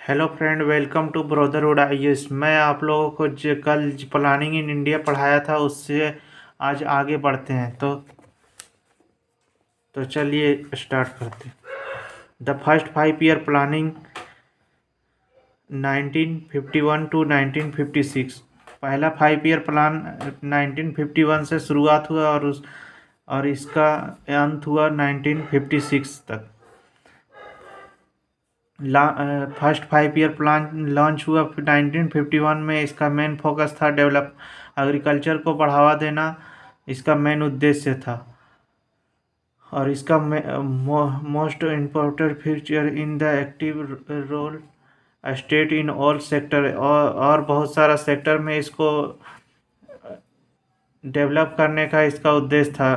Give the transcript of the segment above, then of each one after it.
Hello friend, welcome to brotherhood IAS. मैं आप लोगों को कल प्लानिंग इन इंडिया पढ़ाया था, उससे आज आगे बढ़ते हैं। तो चलिए स्टार्ट करते हैं। The first 5 year planning 1951 to 1956। पहला 5 ईयर प्लान 1951 से शुरुआत हुआ और इसका अंत हुआ 1956 तक। फर्स्ट 5 ईयर प्लान लॉन्च हुआ 1951 में। इसका मेन फोकस था डेवलप एग्रीकल्चर को बढ़ावा देना, इसका मेन उद्देश्य था। और इसका most important feature in the active role state in all sector, और बहुत सारा सेक्टर में इसको डेवलप करने का इसका उद्देश्य था।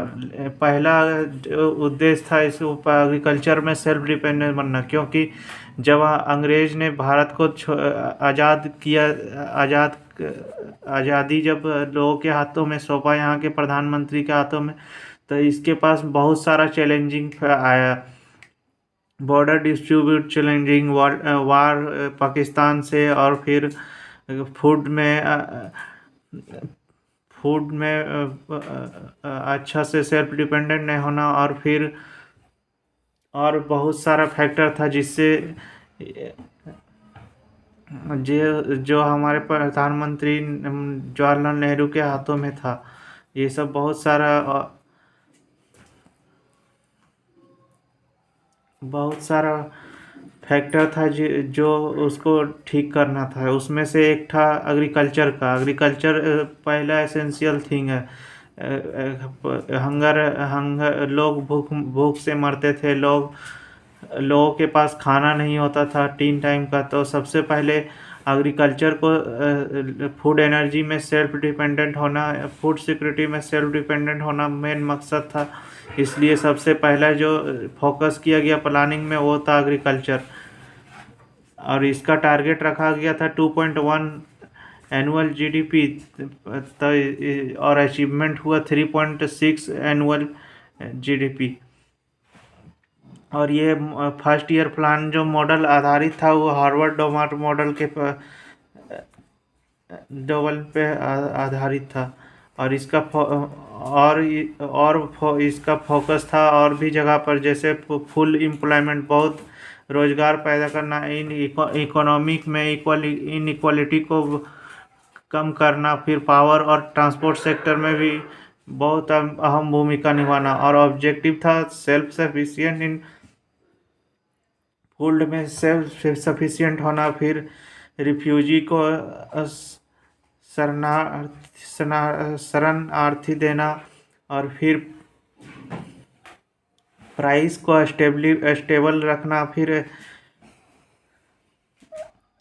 पहला जो उद्देश्य था इस एग्रीकल्चर में सेल्फ डिपेंडेंट बनना, क्योंकि जब अंग्रेज ने भारत को आज़ाद किया, आज़ादी जब लोगों के हाथों में सौंपा, यहाँ के प्रधानमंत्री के हाथों में, तो इसके पास बहुत सारा चैलेंजिंग आया। बॉर्डर डिस्प्यूट चैलेंजिंग, वार पाकिस्तान से, और फिर फूड में फूड में अच्छा से सेल्फ डिपेंडेंट नहीं होना, और फिर और बहुत सारा फैक्टर था जिससे जो हमारे प्रधानमंत्री जवाहरलाल नेहरू के हाथों में था। ये सब बहुत सारा फैक्टर था जो उसको ठीक करना था। उसमें से एक था एग्रीकल्चर का। एग्रीकल्चर पहला एसेंशियल थिंग है। हंगर लोग भूख भूख से मरते थे। लोगों के पास खाना नहीं होता था 3 टाइम का। तो सबसे पहले एग्रीकल्चर को फूड एनर्जी में सेल्फ डिपेंडेंट होना, फूड सिक्योरिटी में सेल्फ डिपेंडेंट होना मेन मकसद था। इसलिए सबसे पहला जो फोकस किया गया प्लानिंग में वो था एग्रीकल्चर। और इसका टारगेट रखा गया था 2.1 एनुअल जीडीपी, और अचीवमेंट हुआ 3.6 एनुअल जीडीपी। और ये फर्स्ट ईयर प्लान जो मॉडल आधारित था वो हार्वर्ड डोमार मॉडल के डबल पे आधारित था। और इसका इसका फोकस था और भी जगह पर, जैसे फुल एम्प्लॉयमेंट, बहुत रोजगार पैदा करना, इन इकोनॉमिक में इनइक्वालिटी को कम करना, फिर पावर और ट्रांसपोर्ट सेक्टर में भी बहुत अहम भूमिका निभाना। और ऑब्जेक्टिव था सेल्फ सफिशिएंट इन फूड में सेल्फ सफिशिएंट होना, फिर रिफ्यूजी को शरणार्थी देना, और फिर प्राइस को स्टेबल रखना, फिर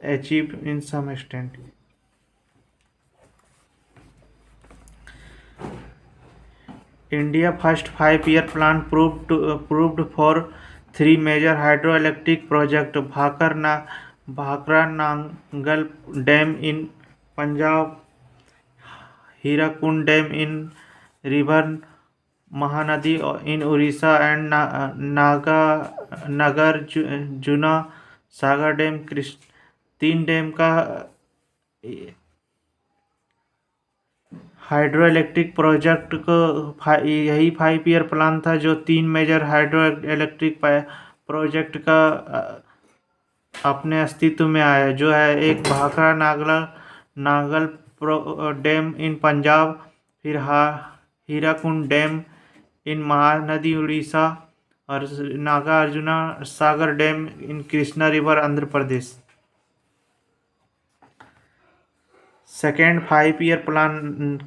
achieve in some extent. India first 5 year plan proved for 3 major hydroelectric project: Bhakra Nangal dam in Punjab, Hirakud dam in river Mahanadi in Orissa, and Nagarjuna Sagar dam. 3 dam का हाइड्रो इलेक्ट्रिक प्रोजेक्ट को यही 5 ईयर प्लान था जो 3 मेजर हाइड्रो इलेक्ट्रिक प्रोजेक्ट का अपने अस्तित्व में आया, जो है एक भाखड़ा नागल डैम इन पंजाब, फिर हीराकुंड डैम इन महानदी उड़ीसा, और Nagarjuna Sagar dam in Krishna river Andhra Pradesh. Second 5 year plan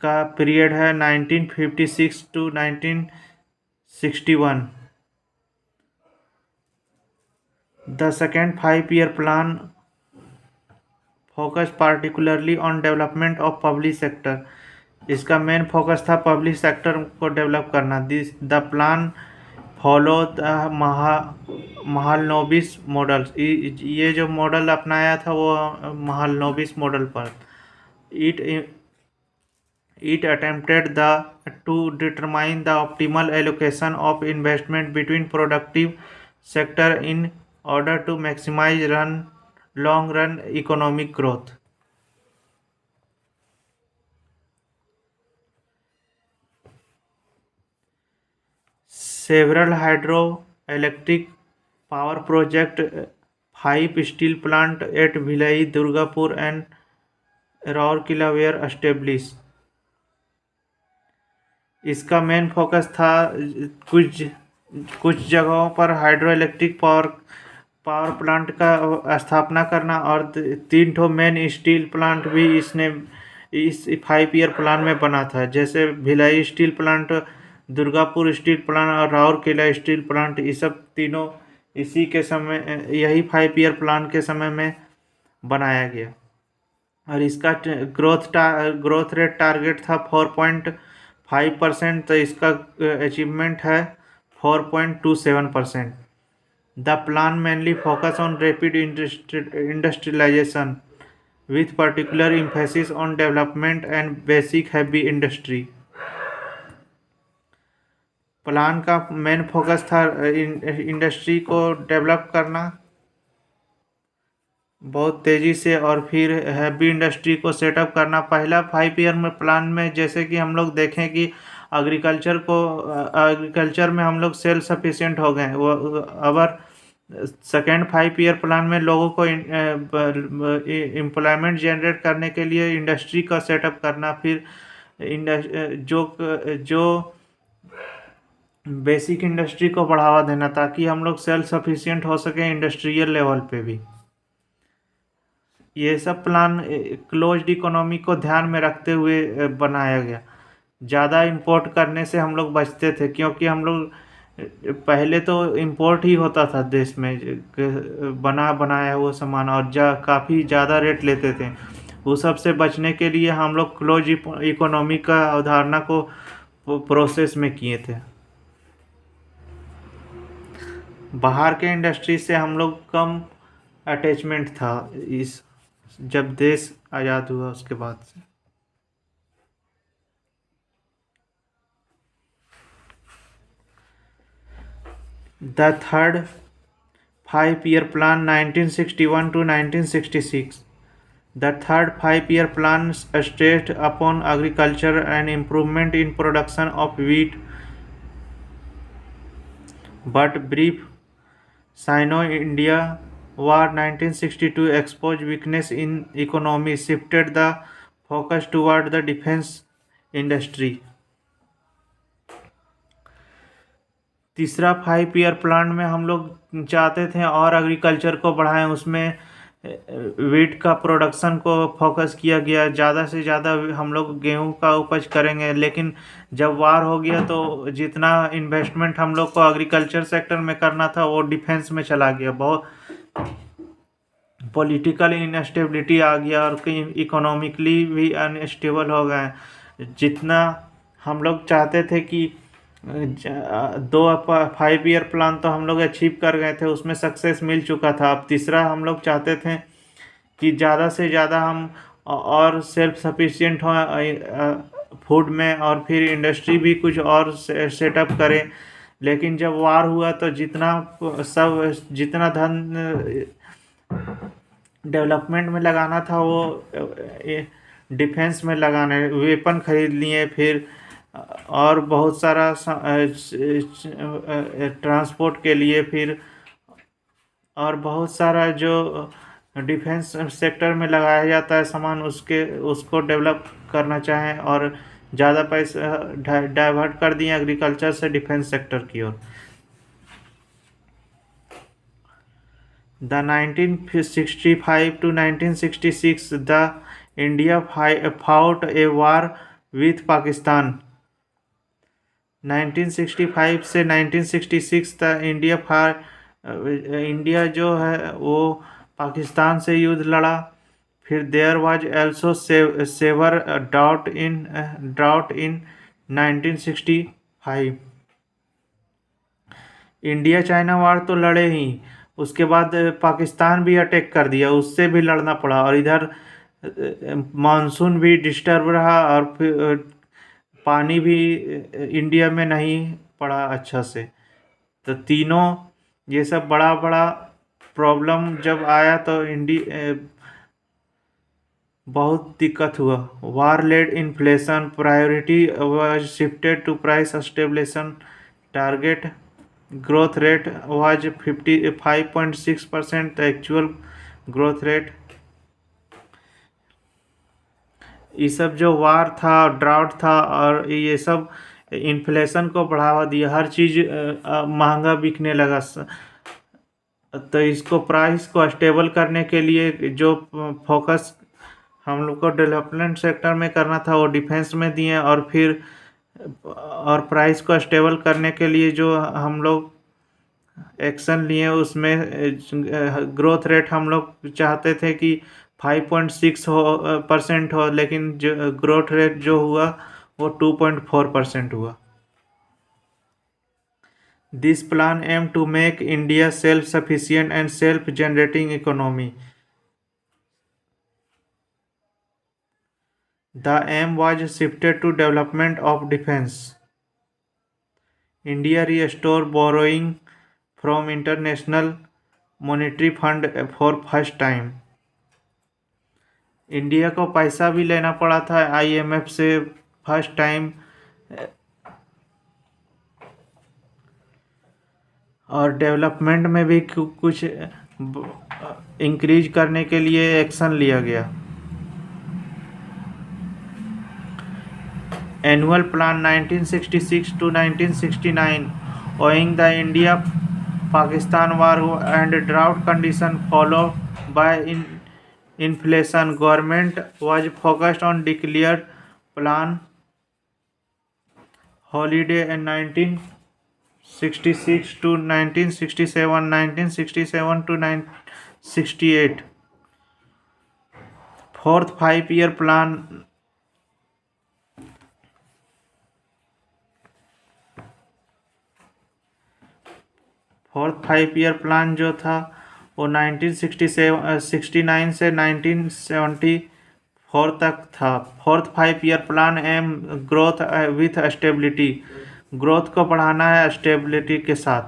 का पीरियड है 1956 to 1961। The second 5 year plan focus particularly on development of public sector. इसका मेन फोकस था पब्लिक सेक्टर को डेवलप करना। The plan follow the Mahalanobis model. ये जो model अपनाया था वो महालनोबिस मॉडल पर। It attempted to determine the optimal allocation of investment between productive sector in order to maximize long run economic growth. Several hydroelectric power project, 5 steel plant at Bhilai, Durgapur and Rourkela were established. इसका main focus था कुछ कुछ जगहों पर hydro electric power plant का स्थापना करना और 3 ठो मेन स्टील प्लांट भी इसने इस 5 ईयर प्लान में बना था, जैसे Bhilai steel plant, Durgapur steel plant और राउरकेला स्टील प्लांट। ये सब तीनों इसी के समय यही 5 ईयर प्लान के समय में बनाया गया और इसका ग्रोथ रेट टारगेट था 4.5%, तो इसका अचीवमेंट है 4.27%. The plan mainly focus on rapid industrialisation with particular emphasis on development and basic heavy industry. Plan का मेन फोकस था इंडस्ट्री को डेवलप करना बहुत तेज़ी से और फिर हैवी इंडस्ट्री को सेटअप करना। पहला 5 ईयर में प्लान में जैसे कि हम लोग देखें कि एग्रीकल्चर में हम लोग सेल्फ सफिशिएंट हो गए। वो अबर सेकेंड 5 ईयर प्लान में लोगों को एम्प्लॉयमेंट जनरेट करने के लिए इंडस्ट्री का सेटअप करना, फिर जो बेसिक इंडस्ट्री को बढ़ावा देना ताकि हम लोग सेल्फ सफिशिएंट हो सके इंडस्ट्रियल लेवल पे भी। ये सब प्लान क्लोज्ड इकोनॉमी को ध्यान में रखते हुए बनाया गया। ज़्यादा इंपोर्ट करने से हम लोग बचते थे, क्योंकि हम लोग पहले तो इंपोर्ट ही होता था देश में बनाया हुआ सामान और काफ़ी ज़्यादा रेट लेते थे। वो सब से बचने के लिए हम लोग क्लोज इकोनॉमी का अवधारणा को प्रोसेस में किए थे। बाहर के इंडस्ट्री से हम लोग कम अटैचमेंट था इस जब देश आज़ाद हुआ उसके बाद से। The third 5-year plan 1961 to 1966. The third 5-year plan stressed upon agriculture and improvement in production of wheat, but brief Sino-India War 1962 exposed weakness in economy, shifted the focus toward the defense industry. तीसरा 5 year plan में हम लोग चाहते थे और agriculture को बढ़ाएं, उसमें वीट का प्रोडक्शन को फोकस किया गया। ज़्यादा से ज़्यादा हम लोग गेहूं का उपज करेंगे, लेकिन जब वार हो गया तो जितना इन्वेस्टमेंट हम लोग को एग्रीकल्चर सेक्टर में करना था वो डिफेंस में चला गया। बहुत पॉलिटिकल इनस्टेबिलिटी आ गया और इकोनॉमिकली भी अनस्टेबल हो गए। जितना हम लोग चाहते थे कि 5 ईयर प्लान तो हम लोग अचीव कर गए थे, उसमें सक्सेस मिल चुका था। अब तीसरा हम लोग चाहते थे कि ज़्यादा से ज़्यादा हम और सेल्फ सफिशिएंट हों फूड में और फिर इंडस्ट्री भी कुछ और सेटअप करें। लेकिन जब वार हुआ तो जितना धन डेवलपमेंट में लगाना था वो डिफेंस में लगाने, वेपन खरीद लिए, फिर और बहुत सारा ट्रांसपोर्ट के लिए, फिर और बहुत सारा जो डिफेंस सेक्टर में लगाया जाता है सामान उसको डेवलप करना चाहें और ज़्यादा पैसा डाइवर्ट कर दिए एग्रीकल्चर से डिफेंस सेक्टर की ओर। The 1965 to 1966 the India fought a war with Pakistan. 1965 से 1966 तक इंडिया जो है वो पाकिस्तान से युद्ध लड़ा। फिर there was also severe drought in 1965। India China war तो लड़े ही, उसके बाद पाकिस्तान भी अटैक कर दिया, उससे भी लड़ना पड़ा और इधर मानसून भी डिस्टर्ब रहा और फिर पानी भी इंडिया में नहीं पड़ा अच्छा से। तो तीनों ये सब बड़ा बड़ा प्रॉब्लम जब आया तो बहुत दिक्कत हुआ। War led inflation, priority was shifted to price stabilisation, target growth rate was 55.6%, the actual growth rate. ये सब जो वार था, ड्राउट था, और ये सब इन्फ्लेशन को बढ़ावा दिया, हर चीज़ महंगा बिकने लगा। तो इसको प्राइस को स्टेबल करने के लिए जो फोकस हम लोग को डेवलपमेंट सेक्टर में करना था वो डिफेंस में दिए, और फिर और प्राइस को स्टेबल करने के लिए जो हम लोग एक्शन लिए उसमें ग्रोथ रेट हम लोग चाहते थे कि 5.6% हो, लेकिन जो ग्रोथ रेट जो हुआ वो 2.4% हुआ। This plan aim to make India self sufficient and self generating economy. The aim was shifted to development of defense. India restored borrowing from International Monetary Fund for first time. India को पैसा भी लेना पड़ा था IMF से first time, और development में भी कुछ इंक्रीज करने के लिए एक्शन लिया गया। Annual Plan 1966 to 1969, owing the India-Pakistan war and drought condition followed by inflation, government was focused on declared plan holiday in 1966 to 1967, 1967 to 1968. Fourth 5-year plan जो था वो 1969 से 1974 तक था। Fourth 5-year plan aim growth with stability, growth को बढ़ाना है stability के साथ।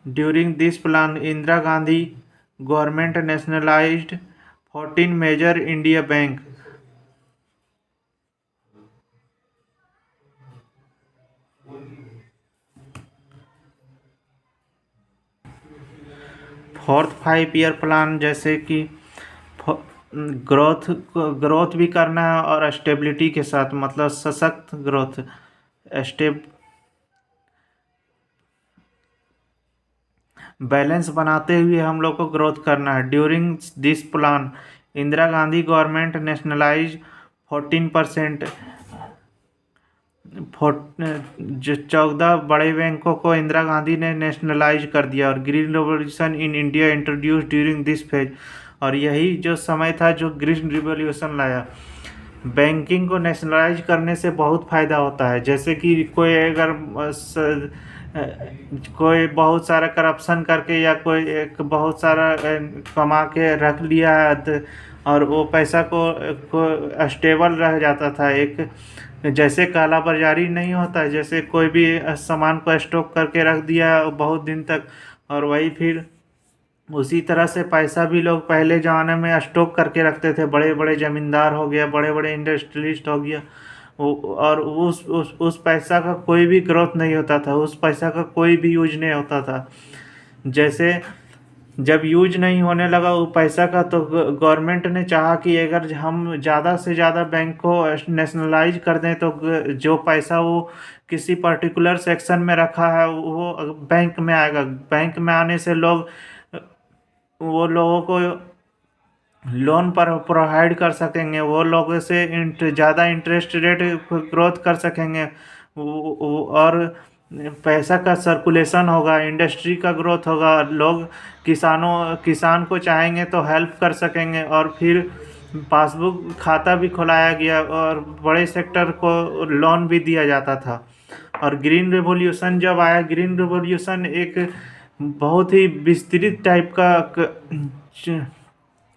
During this plan Indira Gandhi government nationalised 14 major India bank. Fourth 5-year plan जैसे कि ग्रोथ भी करना है और स्टेबिलिटी के साथ, मतलब सशक्त ग्रोथ, बैलेंस बनाते हुए हम लोग को ग्रोथ करना है। During this plan Indira Gandhi government nationalise 14%, जो 14 बड़े बैंकों को इंदिरा गांधी ने नेशनलाइज कर दिया, और green revolution in India introduce during this phase, और यही जो समय था जो ग्रीन रिवॉल्यूशन लाया। बैंकिंग को नेशनलाइज करने से बहुत फ़ायदा होता है, जैसे कि कोई अगर कोई बहुत सारा करप्शन करके या कोई एक बहुत सारा कमा के रख लिया है और वो पैसा को स्टेबल रह जाता था, एक जैसे काला बाजारी नहीं होता है, जैसे कोई भी सामान को स्टॉक करके रख दिया बहुत दिन तक, और वही फिर उसी तरह से पैसा भी लोग पहले ज़माने में स्टॉक करके रखते थे। बड़े बड़े ज़मींदार हो गया, बड़े बड़े इंडस्ट्रियलिस्ट हो गया, और उस पैसा का कोई भी ग्रोथ नहीं होता था, उस पैसा का कोई भी यूज नहीं होता था। जैसे जब यूज नहीं होने लगा वो पैसा का, तो गवर्नमेंट ने चाहा कि अगर हम ज़्यादा से ज़्यादा बैंक को नेशनलाइज कर दें तो जो पैसा वो किसी पर्टिकुलर सेक्शन में रखा है वो बैंक में आएगा। बैंक में आने से वो लोगों को लोन पर प्रोवाइड कर सकेंगे, वो लोगों से ज़्यादा इंटरेस्ट रेट ग्रोथ कर सकेंगे, और पैसा का सर्कुलेशन होगा, इंडस्ट्री का ग्रोथ होगा, लोग किसान को चाहेंगे तो हेल्प कर सकेंगे, और फिर पासबुक खाता भी खुलाया गया और बड़े सेक्टर को लोन भी दिया जाता था। और ग्रीन रिवॉल्यूशन जब आया, ग्रीन रिवॉल्यूशन एक बहुत ही विस्तृत टाइप का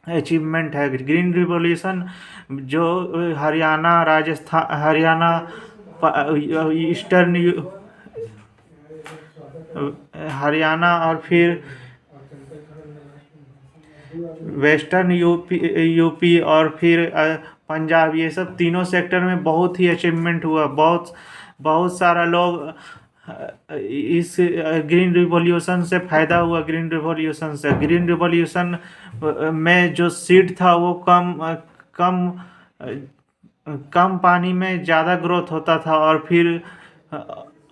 अचीवमेंट है। ग्रीन रिवॉल्यूशन जो हरियाणा, राजस्थान, हरियाणा, ईस्टर्न हरियाणा और फिर वेस्टर्न यूपी और फिर पंजाब, ये सब तीनों सेक्टर में बहुत ही अचीवमेंट हुआ। बहुत बहुत सारा लोग इस ग्रीन रिवॉल्यूशन से फ़ायदा हुआ। ग्रीन रिवॉल्यूशन में जो सीड था वो कम कम पानी में ज़्यादा ग्रोथ होता था।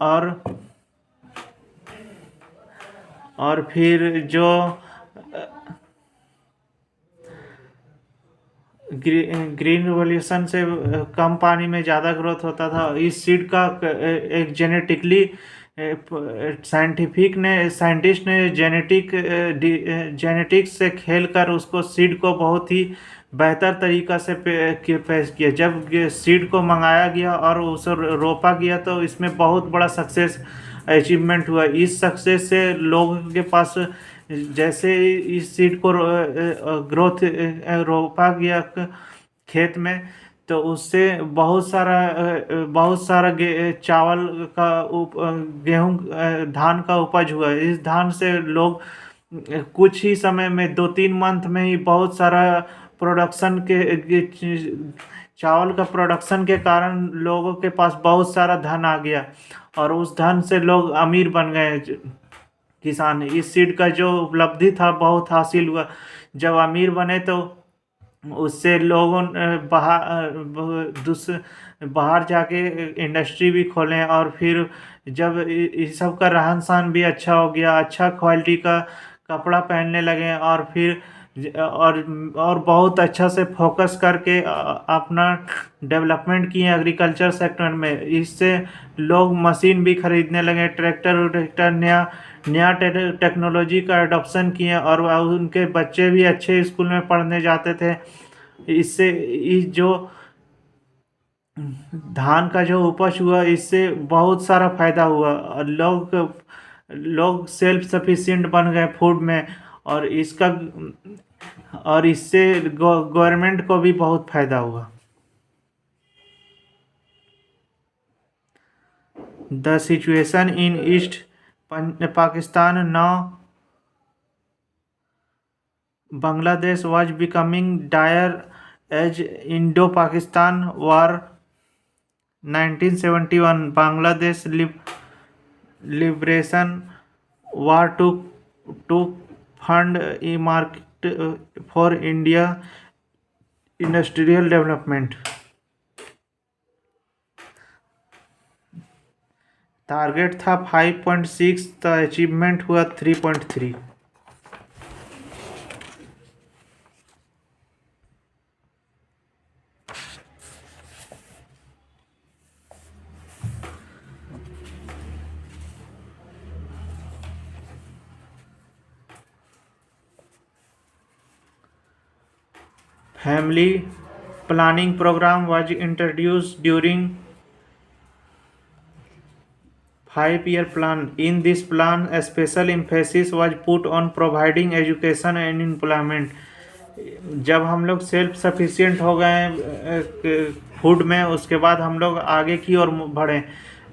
और और फिर जो ग्रीन रिवॉल्यूशन से कम पानी में ज़्यादा ग्रोथ होता था। इस सीड का एक जेनेटिकली साइंटिस्ट ने जेनेटिक्स से खेल कर उसको सीड को बहुत ही बेहतर तरीक़ा से पेश किया। जब सीड को मंगाया गया और उसे रोपा गया तो इसमें बहुत बड़ा सक्सेस अचीवमेंट हुआ। इस सक्सेस से लोगों के पास जैसे इस सीड को ग्रोथ रोपा गया खेत में, तो उससे बहुत सारा चावल का गेहूं धान का उपज हुआ। इस धान से लोग कुछ ही समय में 2-3 मंथ में ही बहुत सारा प्रोडक्शन चावल का प्रोडक्शन के कारण लोगों के पास बहुत सारा धन आ गया और उस धन से लोग अमीर बन गए। किसान, इस सीड का जो उपलब्धि था बहुत हासिल हुआ। जब अमीर बने तो उससे लोगों ने बाहर जाके इंडस्ट्री भी खोलें और फिर जब इस सब का रहन सहन भी अच्छा हो गया, अच्छा क्वालिटी का कपड़ा पहनने लगे और फिर और बहुत अच्छा से फोकस करके अपना डेवलपमेंट किए एग्रीकल्चर सेक्टर में। इससे लोग मशीन भी खरीदने लगे, ट्रैक्टर नया नया टेक्नोलॉजी का अडॉप्शन किए और उनके बच्चे भी अच्छे स्कूल में पढ़ने जाते थे। इससे इस जो धान का जो उपज हुआ इससे बहुत सारा फायदा हुआ और लोग सेल्फ सफिशिएंट बन गए फूड में। और इसका और इससे गवर्नमेंट को भी बहुत फायदा हुआ। The situation in east Pakistan now Bangladesh was becoming dire as Indo-Pakistan War 1971 Bangladesh Liberation War to fund a market for India industrial development. Target था 5.6, तो अचीवमेंट हुआ 3.3। Family planning program was introduced during 5-year plan. In this plan, a special emphasis was put on providing education and employment. जब हम लोग self sufficient हो गए food में, उसके बाद हम लोग आगे की ओर बढ़े।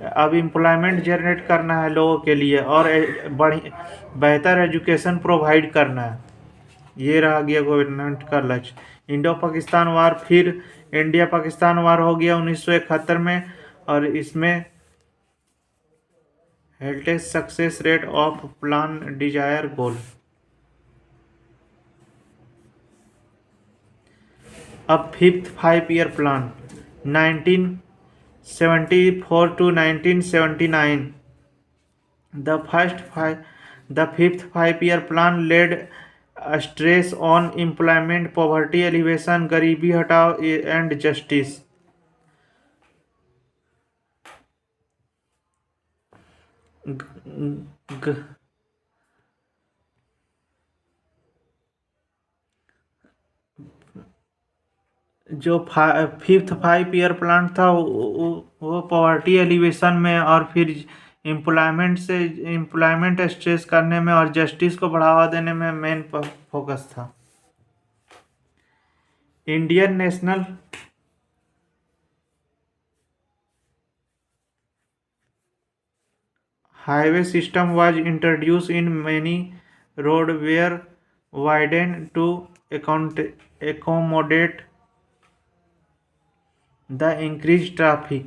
अब एम्प्लॉयमेंट जनरेट करना है लोगों के लिए और बेहतर एजुकेशन प्रोवाइड करना है। ये रहा गया गवर्नमेंट का लक्ष्य। इंडो पाकिस्तान वार, फिर इंडिया पाकिस्तान वार हो गया 1971 में और इसमें हेल्टेज success rate of plan desire goal. अब 5th 5-year plan 1974 to 1979। The 5th 5-year plan laid stress on employment, poverty alleviation, गरीबी हटाओ and justice। जो 5th 5-year प्लान था वो पॉवर्टी एलिवेशन में और फिर एम्प्लॉयमेंट स्ट्रेस करने में और जस्टिस को बढ़ावा देने में मेन फोकस था। Indian national highway system was introduced in many road where widened to accommodate the increased traffic.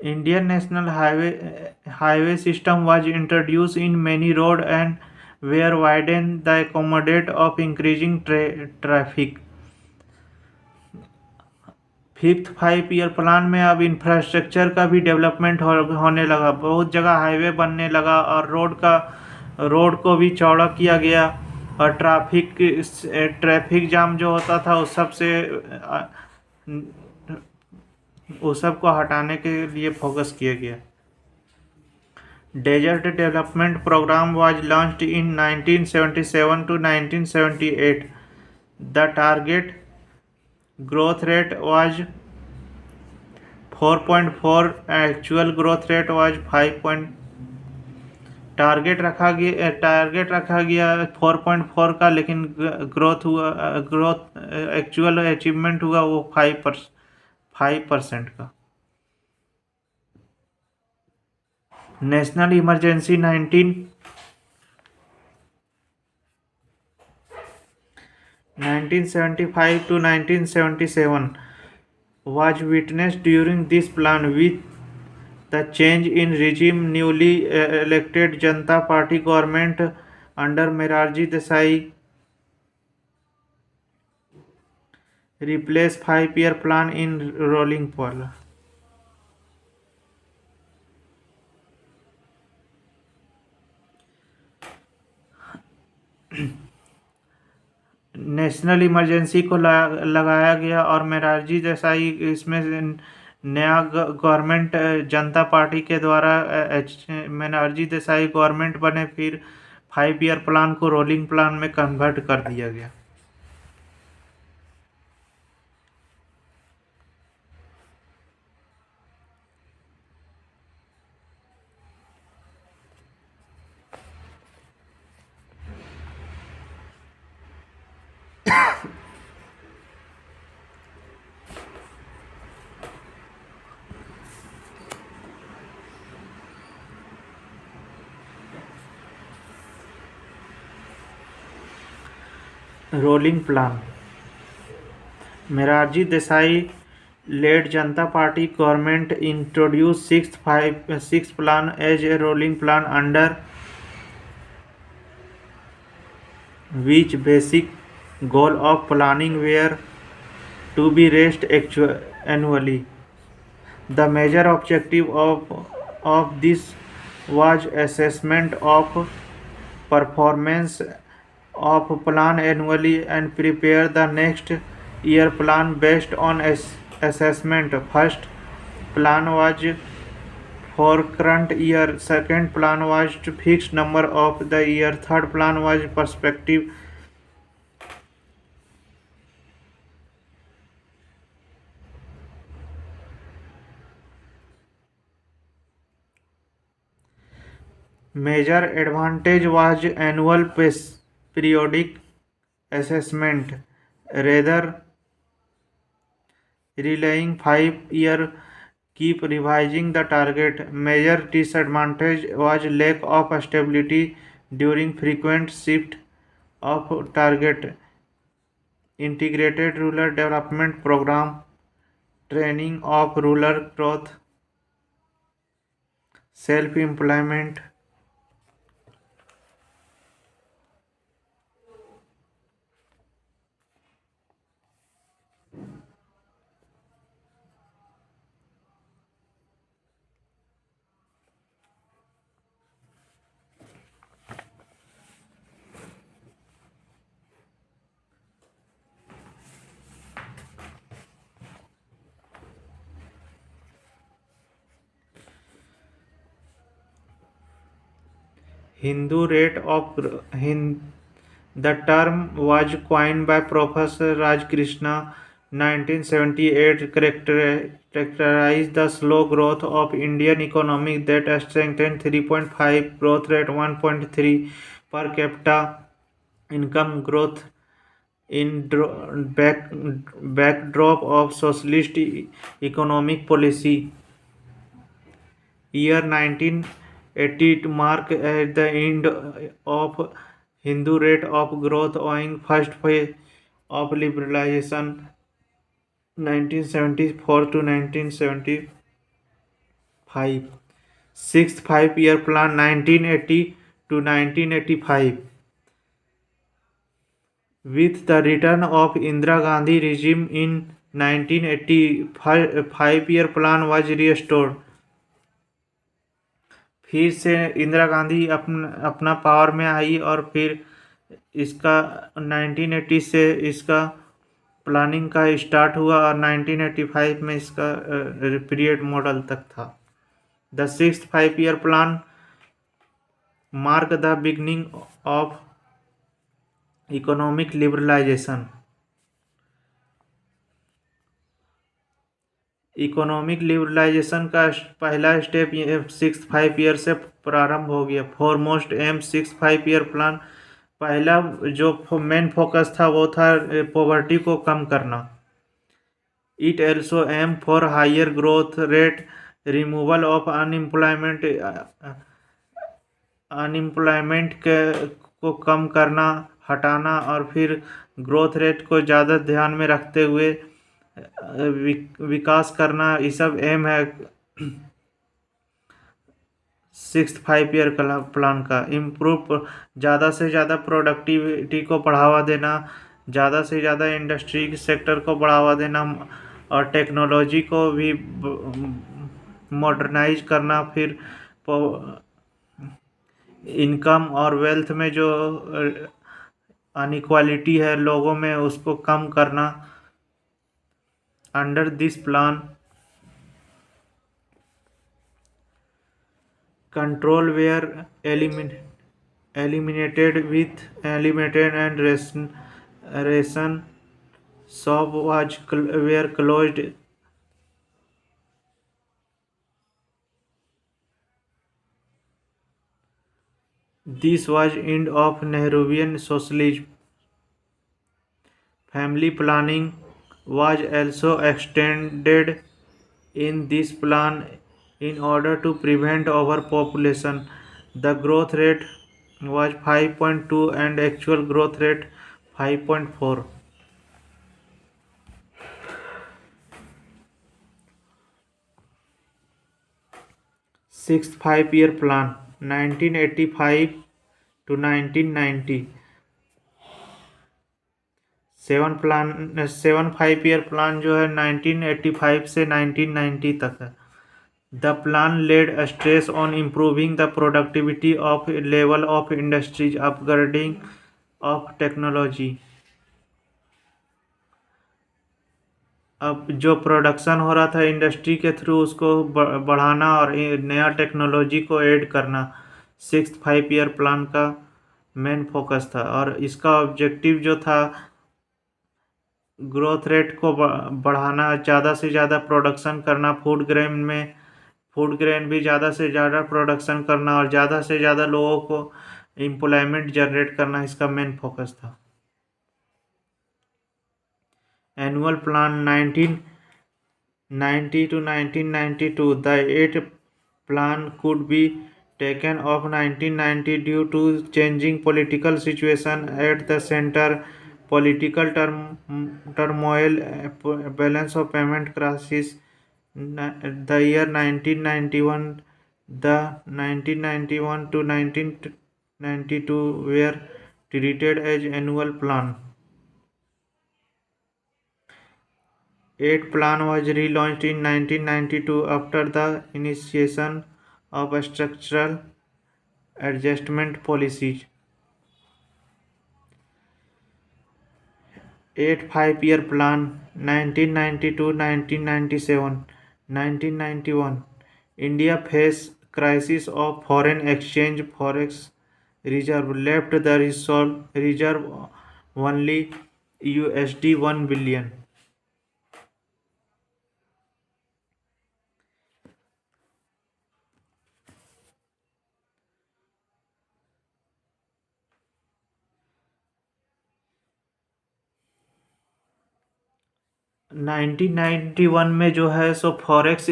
Indian National Highway system was introduced in many road and were widened the accommodate of increasing traffic. Fifth 5 year plan में अब infrastructure का भी development होने लगा। बहुत जगह highway बनने लगा और रोड को भी चौड़ा किया गया और ट्रैफिक जाम जो होता था उस सब को हटाने के लिए फोकस किया गया। Desert development programme was launched in 1977 to 1978. The target growth rate was 4.4, actual growth rate was 5. Target रखा गया 4.4 का, लेकिन ग्रोथ एक्चुअल अचीवमेंट हुआ वो 5% का। National emergency 1975 to 1977 was witnessed during this plan. With the change in regime, newly elected Janata Party government under Morarji Desai replaced 5-year plan in rolling plan. National emergency को लगाया गया और मोरारजी देसाई इसमें नया government जनता party के द्वारा Morarji Desai government बने। फिर 5 ईयर प्लान को रोलिंग प्लान में कन्वर्ट कर दिया गया। Rolling plan. Morarji Desai led Janata Party government introduced sixth plan as a rolling plan, under which basic goal of planning were to be raised annually. The major objective of this was assessment of performance of plan annually and prepare the next year plan based on assessment. First plan was for current year, second plan was to fixed number of the year, third plan was perspective. Major advantage was annual periodic assessment rather relying 5 year keep revising the target. Major disadvantage was lack of stability during frequent shift of target. Integrated rural development program, training of rural growth, self-employment. Hindu rate of the term was coined by Professor Raj Krishna 1978, characterized the slow growth of Indian economy that strengthened 3.5 growth rate, 1.3 per capita income growth in backdrop of socialist economic policy. year 1980 to mark at the end of Hindu rate of growth owing first phase of liberalization 1974 to 1975. Sixth five-year plan 1980 to 1985. With the return of Indira Gandhi regime in 1980, five-year plan was restored. फिर से इंदिरा गांधी अपना power में आई और फिर इसका 1980 से इसका planning का स्टार्ट हुआ और 1985 में इसका पीरियड मॉडल तक था. The sixth five year plan mark the beginning of economic liberalisation. Economic liberalisation का पहला स्टेप सिक्स फाइव ईयर से प्रारंभ हो गया. Foremost aim six five year plan, पहला जो मेन फोकस था वो था पॉवर्टी को कम करना. It also aim for higher growth rate, removal of unemployment को कम करना, हटाना और फिर ग्रोथ रेट को ज़्यादा ध्यान में रखते हुए विकास करना. ये सब एम है सिक्स्थ फाइव ईयर प्लान का. इम्प्रूव, ज़्यादा से ज़्यादा प्रोडक्टिविटी को बढ़ावा देना, ज़्यादा से ज़्यादा इंडस्ट्री सेक्टर को बढ़ावा देना और टेक्नोलॉजी को भी मॉडर्नाइज करना. फिर इनकम और वेल्थ में जो अनइक्वालिटी है लोगों में उसको कम करना. Under this plan control were eliminated and ration shop were closed. This was end of Nehruvian socialism. Family planning was also extended in this plan in order to prevent overpopulation. The growth rate was 5.2 and actual growth rate 5.4. Sixth five-year plan 1985 to 1990. Seven five year plan जो है 1985 से 1990 तक है. The plan laid a stress on improving the productivity of level of industries, upgrading of technology. अब जो production हो रहा था इंडस्ट्री के थ्रू उसको बढ़ाना और नया टेक्नोलॉजी को ऐड करना सिक्स्थ फाइव ईयर प्लान का मेन फोकस था. और इसका ऑब्जेक्टिव जो था ग्रोथ रेट को बढ़ाना, ज़्यादा से ज़्यादा प्रोडक्शन करना, फूड ग्रेन भी ज़्यादा से ज़्यादा प्रोडक्शन करना और ज़्यादा से ज़्यादा लोगों को एम्प्लॉयमेंट जनरेट करना इसका मेन फोकस था. Annual plan 1990 to 1992. The eighth plan could be taken off 1990 due to changing political situation at the center, political turmoil, balance of payment crisis. The year 1991, the 1991 to 1992 were treated as annual plan. Eighth plan was relaunched in 1992 after the initiation of structural adjustment policies. Eighth five-year plan 1992-1997. 1991. India faced crisis of foreign exchange. Forex reserve left the reserve only USD 1 billion. Nineteen 91 में जो है सो forex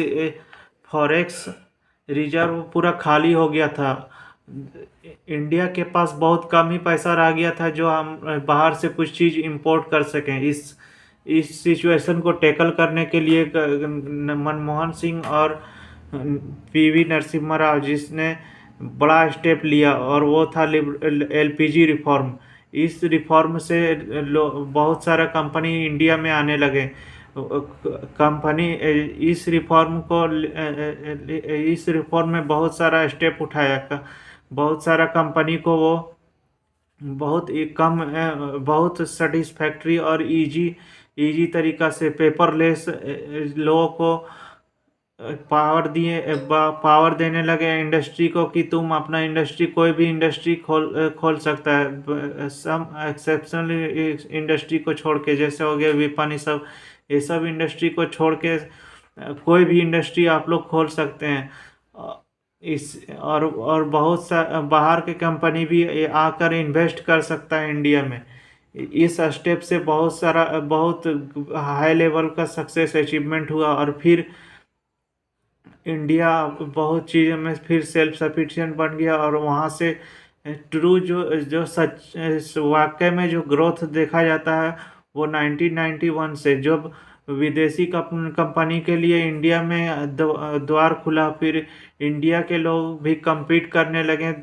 reserve पूरा खाली हो गया था। India के पास बहुत कम ही पैसा रह गया था जो हम बाहर से कुछ चीज़ इंपोर्ट कर सकें। इस सिचुएशन को टैकल करने के लिए मनमोहन सिंह और पीवी नरसिम्हा राव जिसने बड़ा स्टेप लिया, और वो था एलपीजी रिफॉर्म। इस रिफॉर्म से बहुत सारा कंपनी इंडिया में आने लगे। कंपनी इस रिफॉर्म में बहुत सारा स्टेप उठाया। बहुत सारा कंपनी को वो बहुत ही कम बहुत सेटिस्फैक्ट्री और इजी इजी तरीका से पेपरलेस लोगों को पावर देने लगे इंडस्ट्री को कि तुम अपना इंडस्ट्री, कोई भी इंडस्ट्री खोल सकता है, सम एक्सेप्शनल इंडस्ट्री को छोड़ के, जैसे हो गया विपणन, ये सब इंडस्ट्री को छोड़ के कोई भी इंडस्ट्री आप लोग खोल सकते हैं। इस और बहुत सा बाहर के कंपनी भी आकर इन्वेस्ट कर सकता है इंडिया में। इस स्टेप से बहुत हाई लेवल का सक्सेस अचीवमेंट हुआ, और फिर इंडिया बहुत चीज़ों में फिर सेल्फ सफिशिएंट बन गया। और वहाँ से ट्रू जो जो सच वाकई में जो ग्रोथ देखा जाता है वो 1991 से, जब विदेशी कंपनी के लिए इंडिया में द्वार खुला, फिर इंडिया के लोग भी compete करने लगे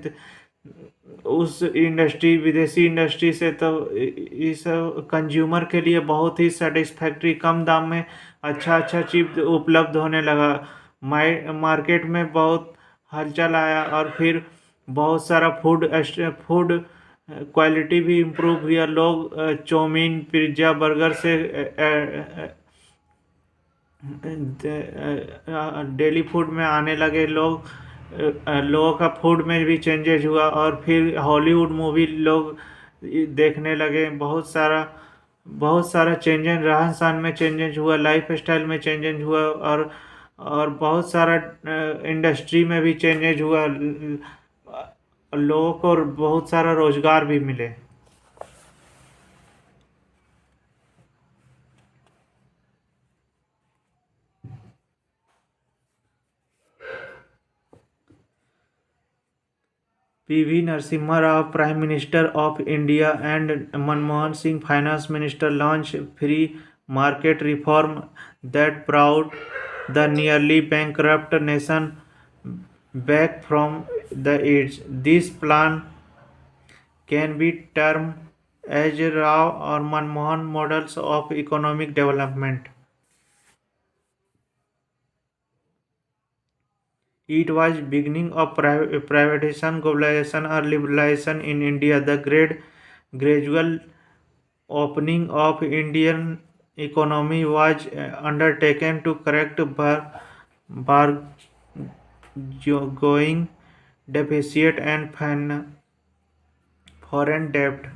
उस विदेशी इंडस्ट्री से। तो इस कंज्यूमर के लिए बहुत ही सेटिस्फैक्ट्री, कम दाम में अच्छा अच्छा चीज उपलब्ध होने लगा। मार्केट में बहुत हलचल आया, और फिर बहुत सारा फूड क्वालिटी भी इम्प्रूव हुई। लोग चाउमीन, पिज्ज़ा, बर्गर से डेली फूड में आने लगे लोग। लोगों का फूड में भी चेंजेज हुआ, और फिर हॉलीवुड मूवी लोग देखने लगे। बहुत सारा चेंजेस, रहन सहन में चेंजेस हुआ, लाइफ स्टाइल में चेंजेस हुआ, और बहुत सारा इंडस्ट्री में भी चेंजेस हुआ। लोगों को बहुत सारा रोजगार भी मिले। PV Narasimha Rao, Prime Minister of India, and Manmohan Singh, Finance Minister, launched free market reform that brought the nearly bankrupt nation back from the edge. This plan can be termed as Rao or Manmohan models of economic development. It was beginning of privatization, globalization, or liberalization in India. The gradual opening of Indian economy was undertaken to correct bargoing deficit and foreign debt.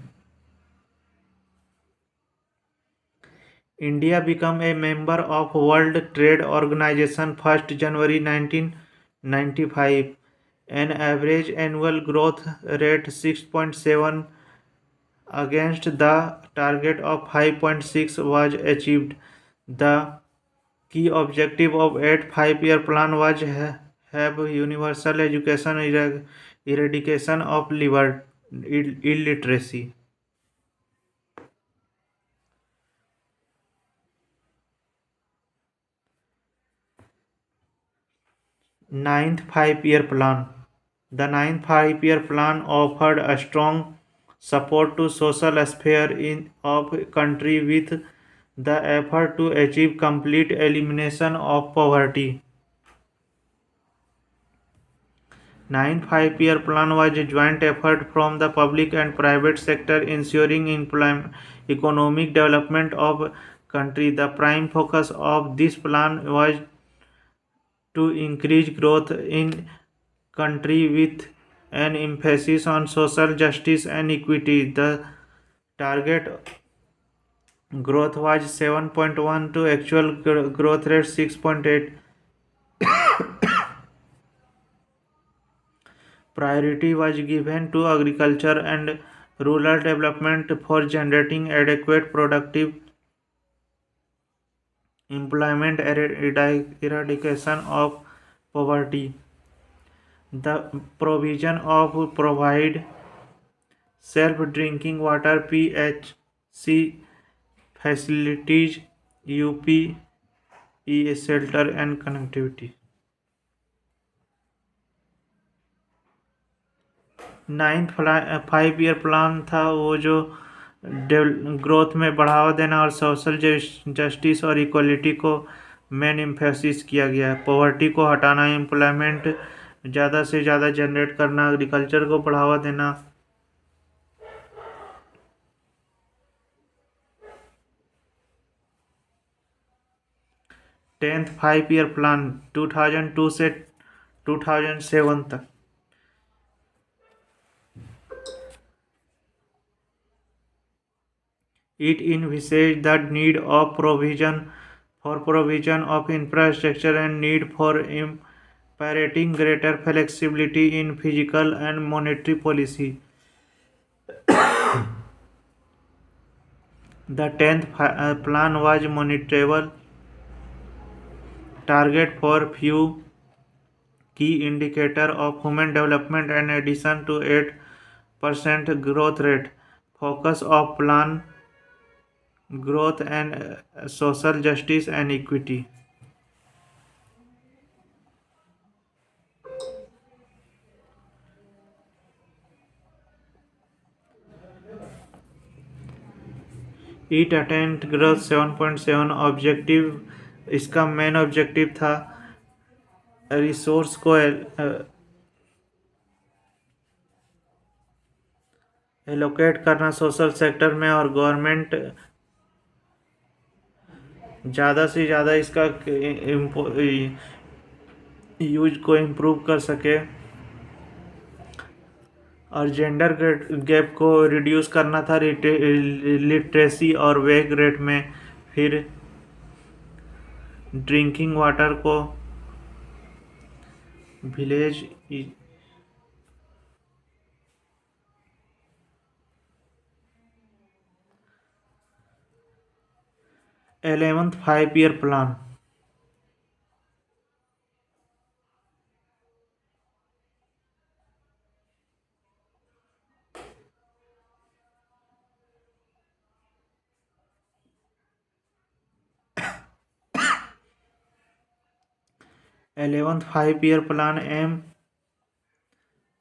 India became a member of World Trade Organization 1st January 1995. An average annual growth rate 6.7 against the target of 5.6 was achieved. The key objective of 8 5-year plan was have universal education, eradication of illiteracy. Ninth Five-Year Plan. The ninth five-year plan offered a strong support to social sphere of country with the effort to achieve complete elimination of poverty. Ninth Five-Year Plan was a joint effort from the public and private sector ensuring economic development of country. The prime focus of this plan was to increase growth in country with an emphasis on social justice and equity. The target growth was 7.1 to actual growth rate 6.8. Priority was given to agriculture and rural development for generating adequate productive employment, eradication of poverty. The provision of provide self drinking water PHC facilities, UPE shelter and connectivity. Ninth 5 year plan था वो जो growth में बढ़ावा देना और social justice और equality को main emphasis किया गया है। पॉवर्टी को हटाना, एम्प्लॉयमेंट ज़्यादा से ज़्यादा जनरेट करना, एग्रीकल्चर को बढ़ावा देना। 10th 5 ईयर प्लान 2002 से 2007 तक। It envisages the need of provision of infrastructure and need for imperating greater flexibility in fiscal and monetary policy. The 10th plan was monitorable target for few key indicator of human development and addition to 8% growth rate. Focus of plan growth and social justice and equity. Eat intent growth 7.7 objective. इसका main objective था resource को allocate करना social sector में और government ज़्यादा से ज़्यादा इसका यूज को इम्प्रूव कर सके और जेंडर गैप को रिड्यूस करना था लिटरेसी और वेग रेट में। फिर ड्रिंकिंग वाटर को village 11th 5 year plan. Eleventh 5 year plan एम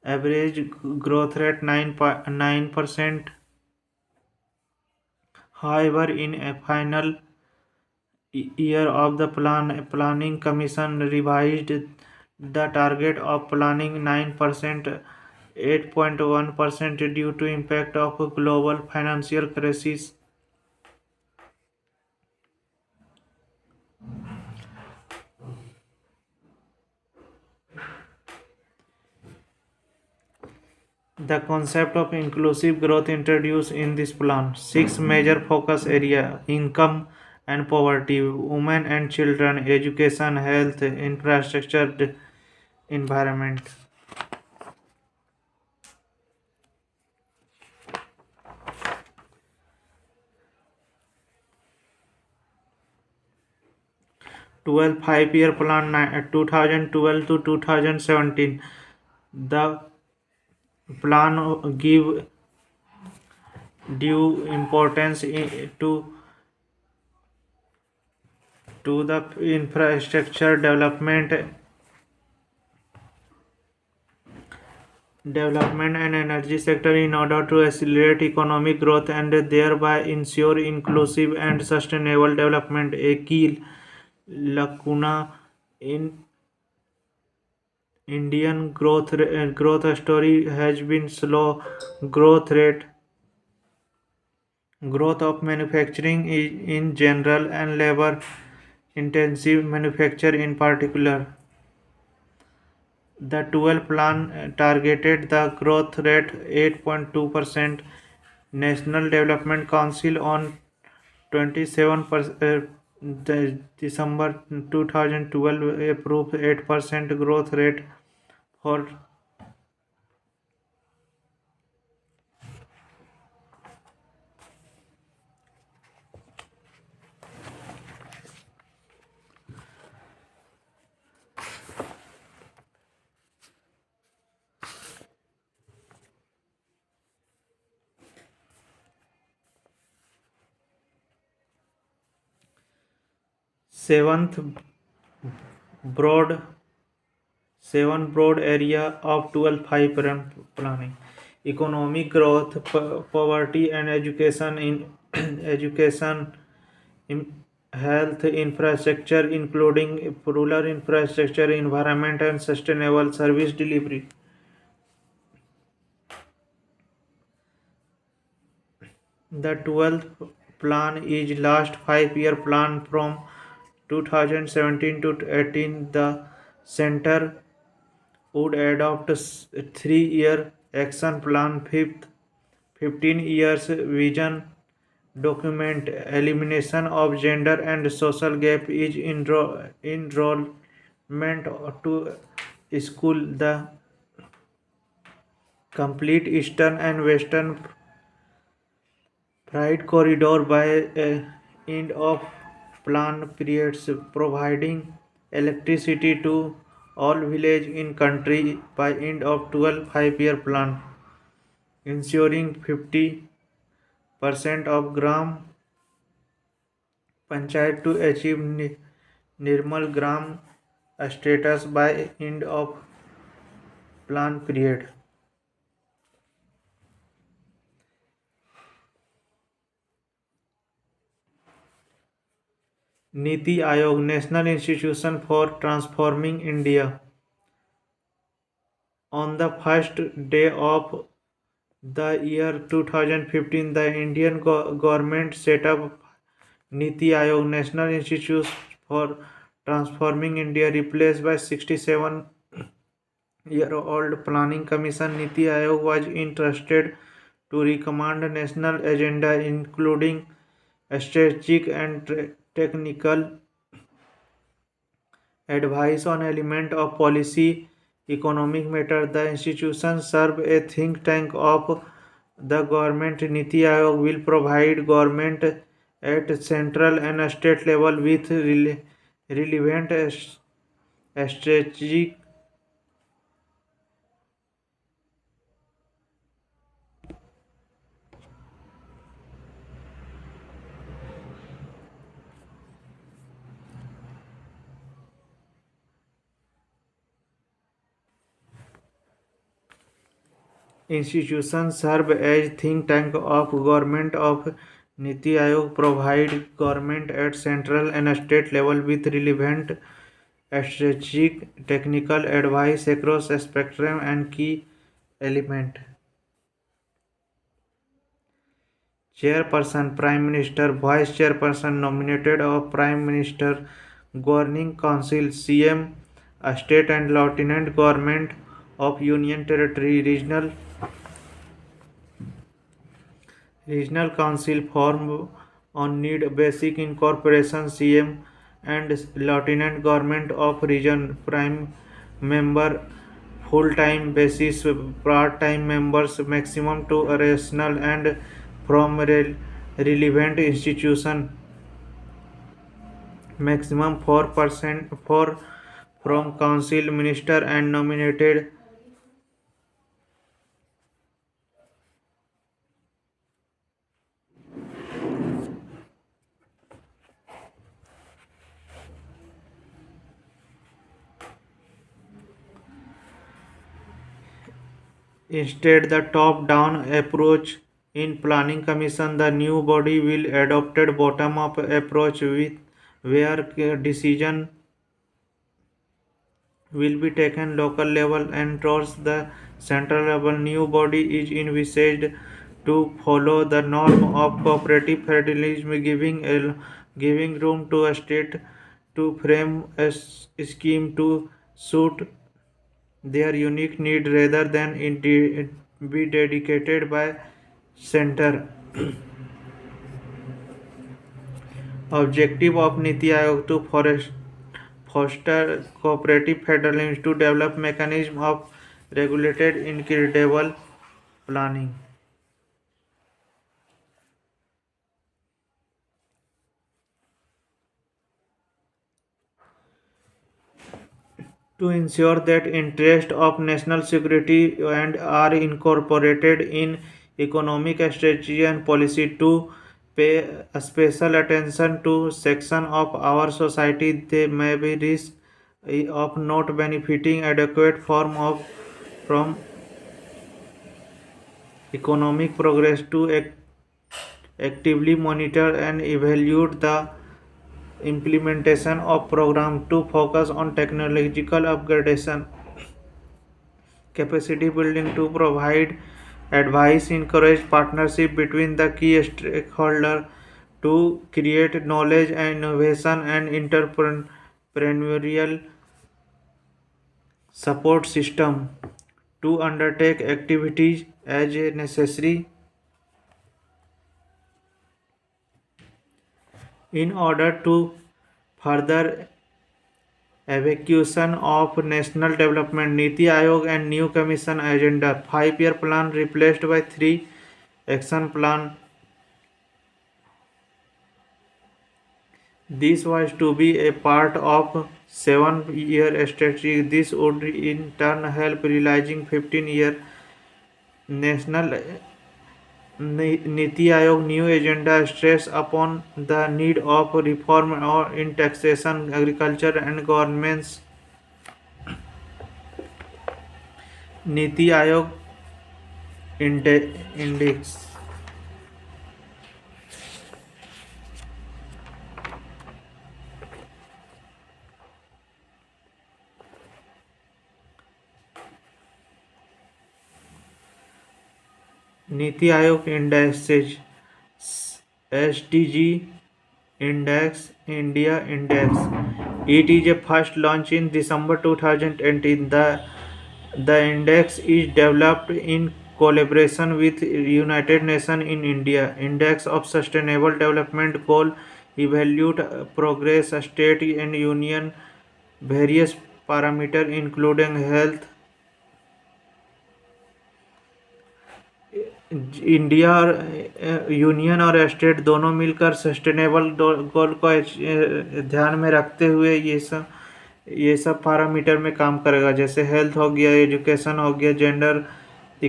average growth rate 9%. However, in a final year of the planning commission revised the target of planning 9%, 8.1% due to impact of global financial crisis. The concept of inclusive growth introduced in this plan. 6 major focus area: income and poverty, women and children, education, health, infrastructure, environment. 12 5-year plan 2012 to 2017. The plan give due importance to the infrastructure development and energy sector in order to accelerate economic growth and thereby ensure inclusive and sustainable development. A key lacuna in Indian growth story has been slow growth rate growth of manufacturing in general and labor intensive manufacture in particular. The 12 plan targeted the growth rate 8.2%. National Development Council on 27 December 2012 approved 8% growth rate for Seventh, broad seven broad area of 12 planning: economic growth, poverty and education in education, in health infrastructure including rural infrastructure, environment and sustainable service delivery. The 12th plan is last 5-year plan from 2017 to 18. The center would adopt a 3-year action plan. Fifth, 15 years vision document: elimination of gender and social gap is enrollment to school. The complete eastern and western freight corridor by end of plan periods, providing electricity to all village in country by end of 12 5-year plan, ensuring 50% of gram panchayat to achieve nirmal gram status by end of plan period. Niti Aayog, National Institution for Transforming India. On the first day of the year 2015, the Indian government set up Niti Aayog, National Institute for Transforming India, replaced by 67-year-old Planning Commission. Niti Aayog was entrusted to recommend national agenda, including strategic and technical advice on element of policy, economic matter. The institution serve a think tank of the government. Niti Aayog will provide government at central and state level with relevant strategic. Institutions serve as think tank of government of Niti Aayog provide government at central and state level with relevant strategic technical advice across a spectrum and key element. Chairperson, Prime Minister, Vice Chairperson nominated of Prime Minister, Governing Council, CM, a state and lieutenant government of Union Territory, regional council formed on need basic incorporation, CM, and lieutenant government of region, prime member, full-time basis, part-time members, maximum to rational and from relevant institution, maximum 4% for from council minister and nominated. Instead, the top-down approach in planning commission, the new body will adopted bottom-up approach with where decision will be taken local level and towards the central level. New body is envisaged to follow the norm of cooperative federalism, giving room to a state to frame a scheme to suit their unique need rather than be dedicated by center. Objective of Niti Aayog to foster cooperative federalism to develop mechanism of regulated incredible planning to ensure that interests of national security and are incorporated in economic strategy and policy. To pay a special attention to section of our society they may be risk of not benefiting adequate form of from economic progress to actively monitor and evaluate the implementation of program to focus on technological upgradation capacity building to provide advice encourage partnership between the key stakeholders to create knowledge and innovation and entrepreneurial support system to undertake activities as necessary in order to further execution of national development Niti Aayog and new commission agenda 5-year plan replaced by 3 action plan. This was to be a part of 7-year strategy. This would in turn help realizing 15-year national Niti Aayog new agenda stress upon the need of reform in taxation, agriculture and governance. Niti Aayog Index. Niti Aayog indices SDG Index India Index. It is a first launch in December 2018. The index is developed in collaboration with United Nations in India. Index of Sustainable Development Goal evaluate progress state and union various parameters including health. India और union और state दोनों मिलकर sustainable गोल को ध्यान में रखते हुए ये सब पैरामीटर में काम करेगा जैसे हेल्थ हो गया एजुकेशन हो गया जेंडर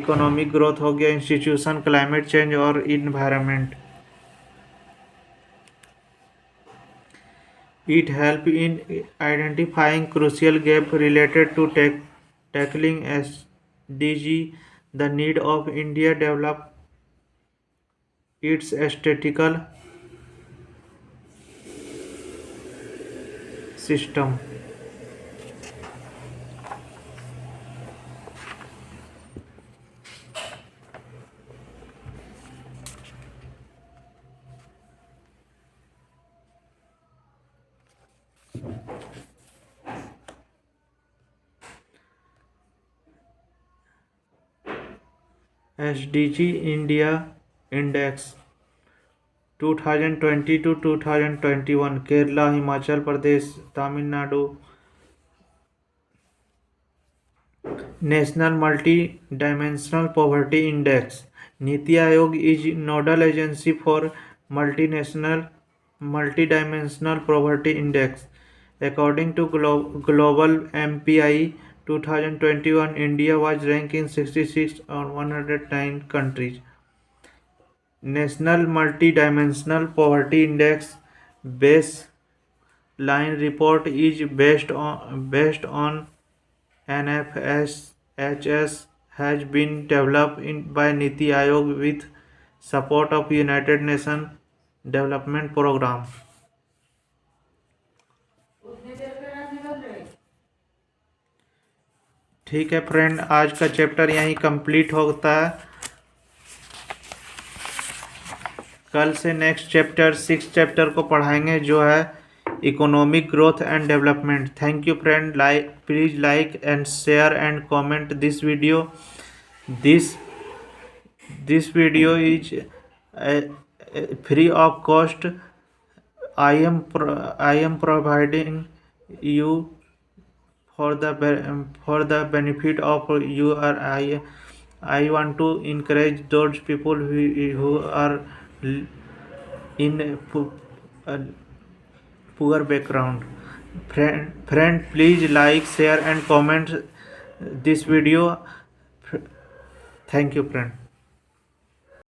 इकोनॉमिक ग्रोथ हो गया इंस्टीट्यूशन क्लाइमेट चेंज और environment. It help in identifying crucial gap related to tackling SDG, the need of India develop its statistical system. SDG India Index 2020 to 2021 Kerala Himachal Pradesh Tamil Nadu national multi dimensional poverty index NITI Aayog is nodal agency for multi dimensional poverty index according to global MPI 2021 India was ranked in 66 on 109 countries. National Multi-Dimensional Poverty Index baseline report is based on NFSHS has been developed by Niti Aayog with support of United Nations Development Program. ठीक है friend आज का chapter यहीं complete होता है कल से next chapter 6 chapter को पढ़ाएंगे जो है economic growth and development. Thank you friend please like and share and comment this video. This video is free of cost. I am providing you for the benefit of you or I want to encourage those people who are in poor background. Friend please like share and comment this video. Thank you friend.